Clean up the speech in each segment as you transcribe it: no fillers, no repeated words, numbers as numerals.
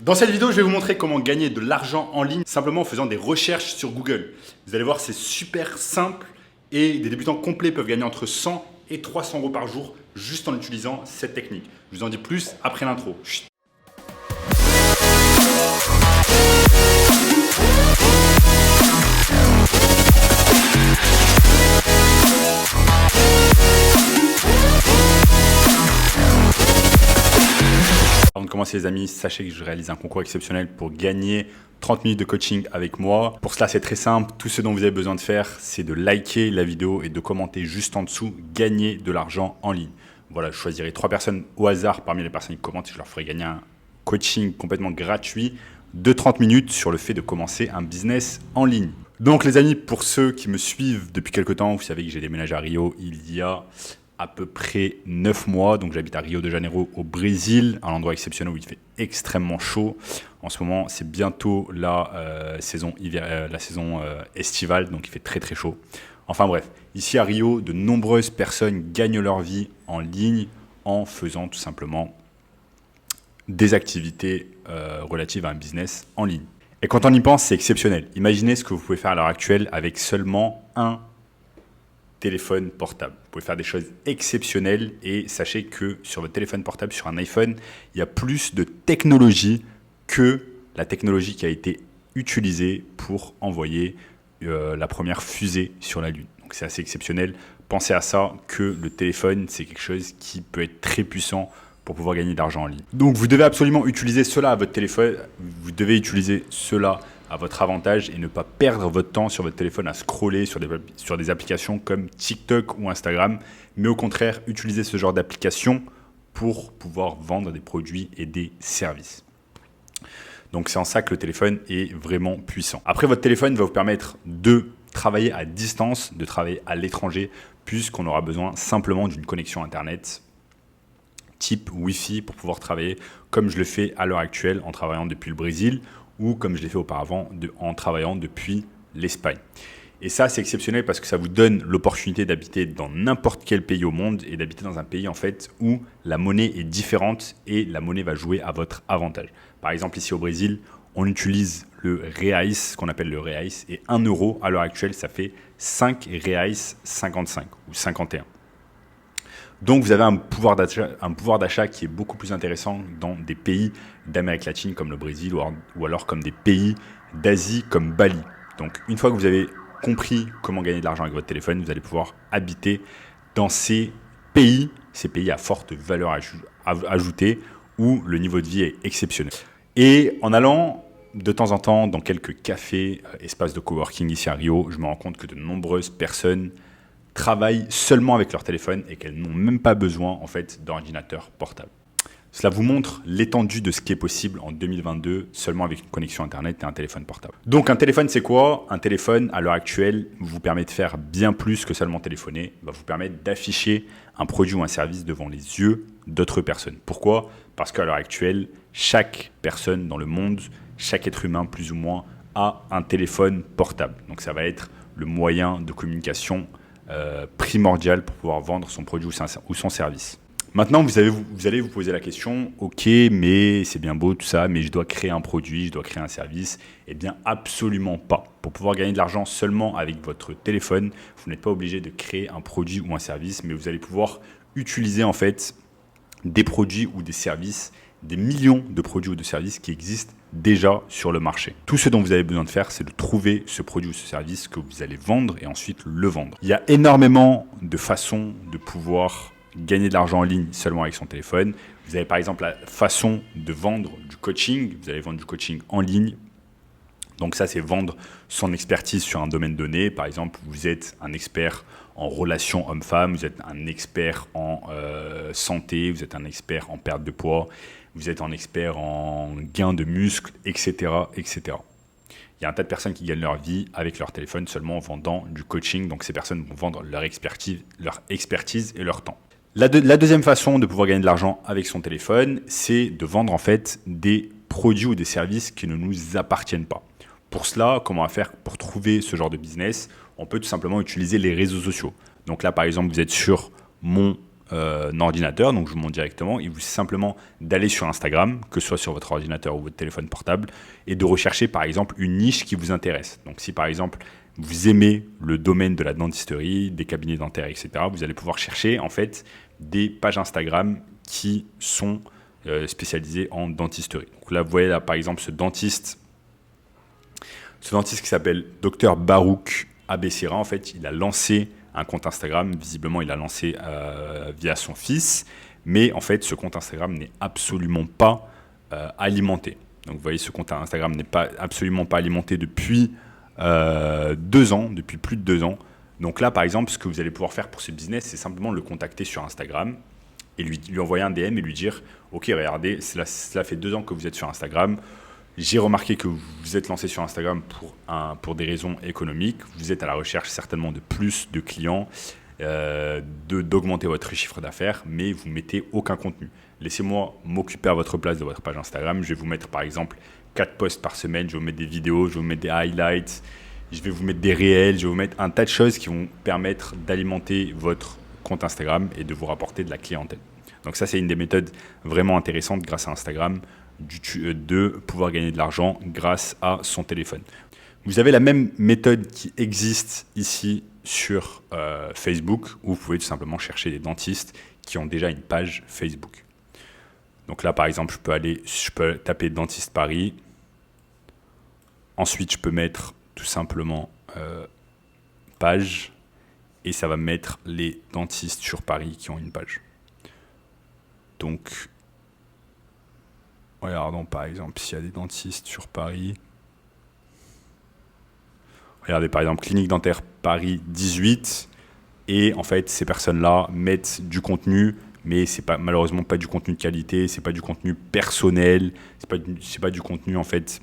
Dans cette vidéo, je vais vous montrer comment gagner de l'argent en ligne simplement en faisant des recherches sur Google. Vous allez voir, c'est super simple et des débutants complets peuvent gagner entre 100 et 300 euros par jour juste en utilisant cette technique. Je vous en dis plus après l'intro. Chut. Avant de commencer les amis, sachez que je réalise un concours exceptionnel pour gagner 30 minutes de coaching avec moi. Pour cela, c'est très simple. Tout ce dont vous avez besoin de faire, c'est de liker la vidéo et de commenter juste en dessous « Gagner de l'argent en ligne ». Voilà, je choisirai 3 personnes au hasard parmi les personnes qui commentent et je leur ferai gagner un coaching complètement gratuit de 30 minutes sur le fait de commencer un business en ligne. Donc les amis, pour ceux qui me suivent depuis quelques temps, vous savez que j'ai déménagé à Rio il y a à peu près 9 mois. Donc j'habite à Rio de Janeiro au Brésil, un endroit exceptionnel où il fait extrêmement chaud. En ce moment, c'est bientôt la saison estivale, donc il fait très très chaud. Enfin bref, ici à Rio, de nombreuses personnes gagnent leur vie en ligne en faisant tout simplement des activités relatives à un business en ligne. Et quand on y pense, c'est exceptionnel. Imaginez ce que vous pouvez faire à l'heure actuelle avec seulement un téléphone portable. Vous pouvez faire des choses exceptionnelles et sachez que sur votre téléphone portable, sur un iPhone, il y a plus de technologie que la technologie qui a été utilisée pour envoyer la première fusée sur la Lune. Donc c'est assez exceptionnel. Pensez à ça, que le téléphone, c'est quelque chose qui peut être très puissant pour pouvoir gagner de l'argent en ligne. Donc vous devez absolument utiliser cela à votre téléphone. Vous devez utiliser cela à votre avantage et ne pas perdre votre temps sur votre téléphone à scroller sur des applications comme TikTok ou Instagram, mais au contraire, utilisez ce genre d'application pour pouvoir vendre des produits et des services. Donc c'est en ça que le téléphone est vraiment puissant. Après, votre téléphone va vous permettre de travailler à distance, de travailler à l'étranger, puisqu'on aura besoin simplement d'une connexion Internet type Wi-Fi pour pouvoir travailler comme je le fais à l'heure actuelle en travaillant depuis le Brésil ou comme je l'ai fait auparavant en travaillant depuis l'Espagne. Et ça, c'est exceptionnel parce que ça vous donne l'opportunité d'habiter dans n'importe quel pays au monde et d'habiter dans un pays en fait où la monnaie est différente et la monnaie va jouer à votre avantage. Par exemple, ici au Brésil, on utilise le reais, ce qu'on appelle le reais, et 1 euro à l'heure actuelle, ça fait 5 reais 55 ou 51. Donc, vous avez un pouvoir d'achat qui est beaucoup plus intéressant dans des pays d'Amérique latine comme le Brésil ou alors comme des pays d'Asie comme Bali. Donc, une fois que vous avez compris comment gagner de l'argent avec votre téléphone, vous allez pouvoir habiter dans ces pays à forte valeur ajoutée où le niveau de vie est exceptionnel. Et en allant de temps en temps dans quelques cafés, espaces de coworking ici à Rio, je me rends compte que de nombreuses personnes travaillent seulement avec leur téléphone et qu'elles n'ont même pas besoin en fait d'ordinateur portable. Cela vous montre l'étendue de ce qui est possible en 2022 seulement avec une connexion Internet et un téléphone portable. Donc un téléphone, c'est quoi? Un téléphone, à l'heure actuelle, vous permet de faire bien plus que seulement téléphoner. Il va vous permettre d'afficher un produit ou un service devant les yeux d'autres personnes. Pourquoi? Parce qu'à l'heure actuelle, chaque personne dans le monde, chaque être humain plus ou moins, a un téléphone portable. Donc ça va être le moyen de communication primordial pour pouvoir vendre son produit ou son service. Maintenant, vous allez vous poser la question, ok, mais c'est bien beau tout ça, mais je dois créer un produit, je dois créer un service. Eh bien, absolument pas. Pour pouvoir gagner de l'argent seulement avec votre téléphone, vous n'êtes pas obligé de créer un produit ou un service, mais vous allez pouvoir utiliser en fait des produits ou des services, des millions de produits ou de services qui existent déjà sur le marché. Tout ce dont vous avez besoin de faire, c'est de trouver ce produit ou ce service que vous allez vendre et ensuite le vendre. Il y a énormément de façons de pouvoir gagner de l'argent en ligne seulement avec son téléphone. Vous avez par exemple la façon de vendre du coaching. Vous allez vendre du coaching en ligne. Donc ça, c'est vendre son expertise sur un domaine donné. Par exemple, vous êtes un expert en relations homme-femme, vous êtes un expert en santé, vous êtes un expert en perte de poids, vous êtes un expert en gain de muscles, etc., etc. Il y a un tas de personnes qui gagnent leur vie avec leur téléphone seulement en vendant du coaching. Donc ces personnes vont vendre leur expertise et leur temps. La deuxième façon de pouvoir gagner de l'argent avec son téléphone, c'est de vendre en fait des produits ou des services qui ne nous appartiennent pas. Pour cela, comment faire pour trouver ce genre de business? On peut tout simplement utiliser les réseaux sociaux. Donc là, par exemple, vous êtes sur mon ordinateur. Donc je vous montre directement. Il vous suffit simplement d'aller sur Instagram, que ce soit sur votre ordinateur ou votre téléphone portable, et de rechercher par exemple une niche qui vous intéresse. Donc si par exemple vous aimez le domaine de la dentisterie, des cabinets dentaires, etc., vous allez pouvoir chercher en fait des pages Instagram qui sont spécialisées en dentisterie. Donc là, vous voyez là par exemple ce dentiste qui s'appelle Dr Barouk Abessira. En fait, il a lancé un compte Instagram. Visiblement, il l'a lancé via son fils. Mais en fait, ce compte Instagram n'est absolument pas alimenté. Donc vous voyez, ce compte Instagram n'est absolument pas alimenté depuis 2 ans, depuis plus de 2 ans. Donc là, par exemple, ce que vous allez pouvoir faire pour ce business, c'est simplement le contacter sur Instagram et lui envoyer un DM et lui dire « Ok, regardez, cela fait 2 ans que vous êtes sur Instagram. J'ai remarqué que vous vous êtes lancé sur Instagram pour des raisons économiques. Vous êtes à la recherche certainement de plus de clients, d'augmenter votre chiffre d'affaires, mais vous ne mettez aucun contenu. Laissez-moi m'occuper à votre place de votre page Instagram. Je vais vous mettre par exemple 4 posts par semaine. Je vais vous mettre des vidéos, je vais vous mettre des highlights, je vais vous mettre des réels, je vais vous mettre un tas de choses qui vont permettre d'alimenter votre compte Instagram et de vous rapporter de la clientèle. Donc ça, c'est une des méthodes vraiment intéressantes grâce à Instagram, de pouvoir gagner de l'argent grâce à son téléphone. Vous avez la même méthode qui existe ici sur Facebook, où vous pouvez tout simplement chercher des dentistes qui ont déjà une page Facebook. Donc là, par exemple, je peux taper dentiste Paris. Ensuite, je peux mettre tout simplement page, et ça va me mettre les dentistes sur Paris qui ont une page. Donc, regardons par exemple s'il y a des dentistes sur Paris. Regardez par exemple Clinique Dentaire Paris 18. Et en fait, ces personnes-là mettent du contenu, mais c'est pas, malheureusement pas du contenu de qualité, c'est pas du contenu personnel, c'est pas du contenu en fait,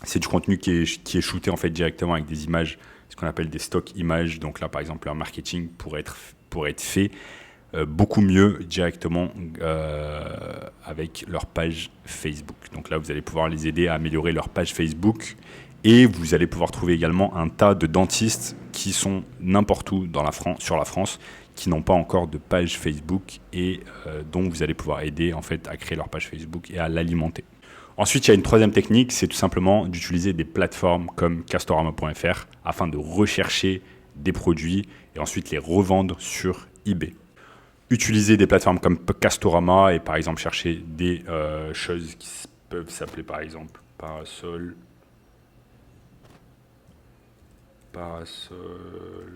c'est du contenu qui est shooté en fait directement avec des images, ce qu'on appelle des stock images. Donc là, par exemple, leur marketing pourrait être fait beaucoup mieux directement avec leur page Facebook. Donc là, vous allez pouvoir les aider à améliorer leur page Facebook, et vous allez pouvoir trouver également un tas de dentistes qui sont n'importe où sur la France, qui n'ont pas encore de page Facebook et dont vous allez pouvoir aider en fait à créer leur page Facebook et à l'alimenter. Ensuite, il y a une troisième technique, c'est tout simplement d'utiliser des plateformes comme Castorama.fr afin de rechercher des produits et ensuite les revendre sur eBay. Utiliser des plateformes comme Castorama et par exemple chercher des choses qui peuvent s'appeler par exemple parasol,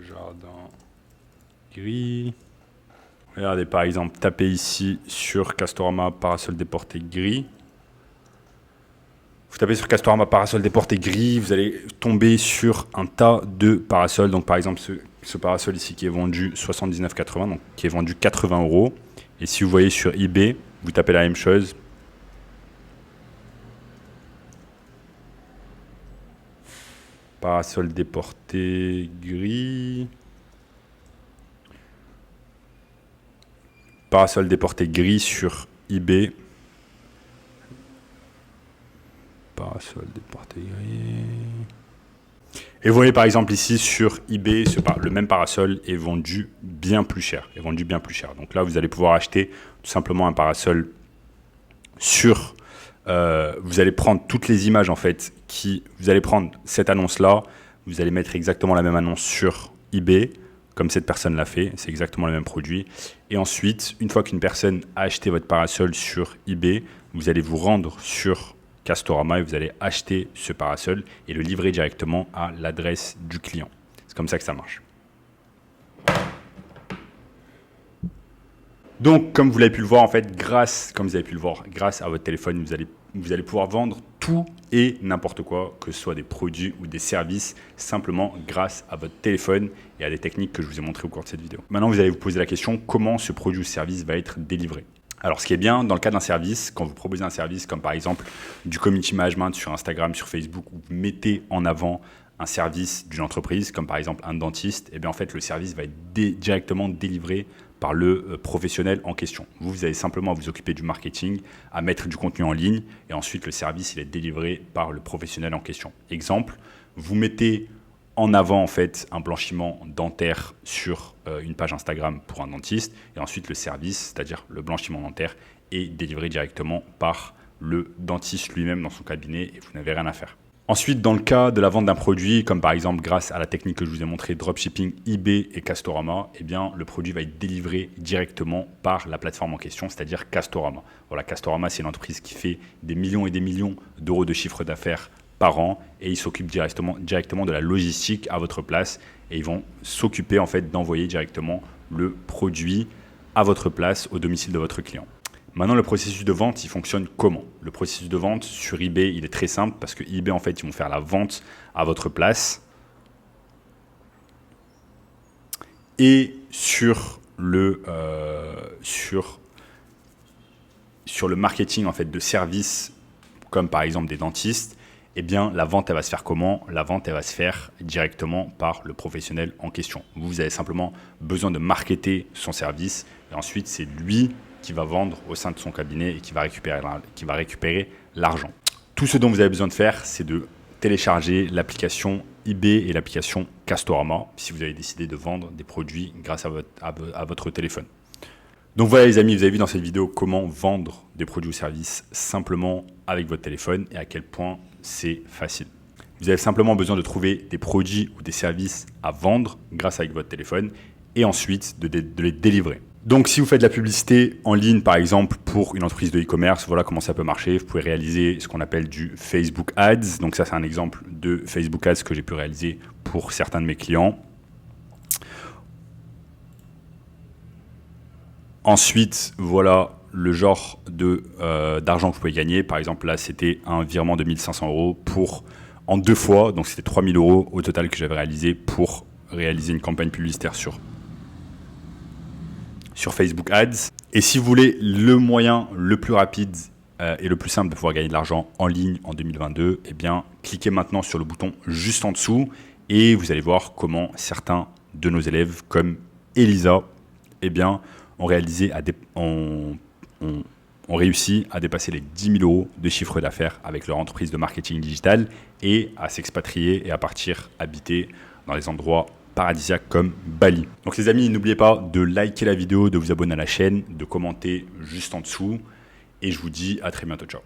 jardin gris. Regardez par exemple, tapez ici sur Castorama parasol déporté gris. Vous tapez sur Castorama parasol déporté gris, vous allez tomber sur un tas de parasols. Donc par exemple ce parasol ici qui est vendu 79,80, donc qui est vendu 80 €. Et si vous voyez sur eBay, vous tapez la même chose. Parasol déporté gris. Parasol déporté gris sur eBay. Parasol déporté gris. Et vous voyez par exemple ici sur eBay, le même parasol est vendu bien plus cher. Donc là, vous allez pouvoir acheter tout simplement un parasol sur... vous allez prendre toutes les images en fait, vous allez prendre cette annonce-là, vous allez mettre exactement la même annonce sur eBay, comme cette personne l'a fait, c'est exactement le même produit. Et ensuite, une fois qu'une personne a acheté votre parasol sur eBay, vous allez vous rendre sur Castorama et vous allez acheter ce parasol et le livrer directement à l'adresse du client. C'est comme ça que ça marche. Donc, comme vous l'avez pu le voir, en fait, grâce à votre téléphone, vous allez pouvoir vendre tout et n'importe quoi, que ce soit des produits ou des services, simplement grâce à votre téléphone et à des techniques que je vous ai montrées au cours de cette vidéo. Maintenant, vous allez vous poser la question, comment ce produit ou service va être délivré ? Alors, ce qui est bien, dans le cas d'un service, quand vous proposez un service comme par exemple du community management sur Instagram, sur Facebook, où vous mettez en avant un service d'une entreprise, comme par exemple un dentiste, et bien en fait, le service va être directement délivré par le professionnel en question. Vous allez simplement à vous occuper du marketing, à mettre du contenu en ligne, et ensuite le service il est délivré par le professionnel en question. Exemple, vous mettez en avant en fait un blanchiment dentaire sur une page Instagram pour un dentiste, et ensuite le service, c'est-à-dire le blanchiment dentaire, est délivré directement par le dentiste lui-même dans son cabinet et vous n'avez rien à faire. Ensuite, dans le cas de la vente d'un produit, comme par exemple grâce à la technique que je vous ai montré, dropshipping, eBay et Castorama, eh bien, le produit va être délivré directement par la plateforme en question, c'est-à-dire Castorama. Voilà, Castorama, c'est une entreprise qui fait des millions et des millions d'euros de chiffre d'affaires par an et ils s'occupent directement de la logistique à votre place et ils vont s'occuper en fait d'envoyer directement le produit à votre place au domicile de votre client. Maintenant, le processus de vente, il fonctionne comment? Le processus de vente sur eBay, il est très simple parce que eBay, en fait, ils vont faire la vente à votre place. Et sur le marketing en fait, de services, comme par exemple des dentistes, eh bien, la vente, elle va se faire comment? La vente, elle va se faire directement par le professionnel en question. Vous avez simplement besoin de marketer son service et ensuite, c'est lui qui va vendre au sein de son cabinet et qui va récupérer l'argent. Tout ce dont vous avez besoin de faire, c'est de télécharger l'application eBay et l'application Castorama si vous avez décidé de vendre des produits grâce à votre téléphone. Donc voilà les amis, vous avez vu dans cette vidéo comment vendre des produits ou services simplement avec votre téléphone et à quel point c'est facile. Vous avez simplement besoin de trouver des produits ou des services à vendre grâce avec votre téléphone et ensuite de les délivrer. Donc, si vous faites de la publicité en ligne, par exemple, pour une entreprise de e-commerce, voilà comment ça peut marcher. Vous pouvez réaliser ce qu'on appelle du Facebook Ads. Donc, ça, c'est un exemple de Facebook Ads que j'ai pu réaliser pour certains de mes clients. Ensuite, voilà le genre d'argent que vous pouvez gagner. Par exemple, là, c'était un virement de 1 500 € en 2 fois. Donc, c'était 3 000 € au total que j'avais réalisé pour réaliser une campagne publicitaire sur Facebook Ads. Et si vous voulez le moyen le plus rapide et le plus simple de pouvoir gagner de l'argent en ligne en 2022, eh bien, cliquez maintenant sur le bouton juste en dessous et vous allez voir comment certains de nos élèves, comme Elisa, eh bien, ont réussi à dépasser les 10 000 € de chiffre d'affaires avec leur entreprise de marketing digital et à s'expatrier et à partir habiter dans les endroits paradisiaques comme Bali. Donc les amis, n'oubliez pas de liker la vidéo, de vous abonner à la chaîne, de commenter juste en dessous et je vous dis à très bientôt. Ciao.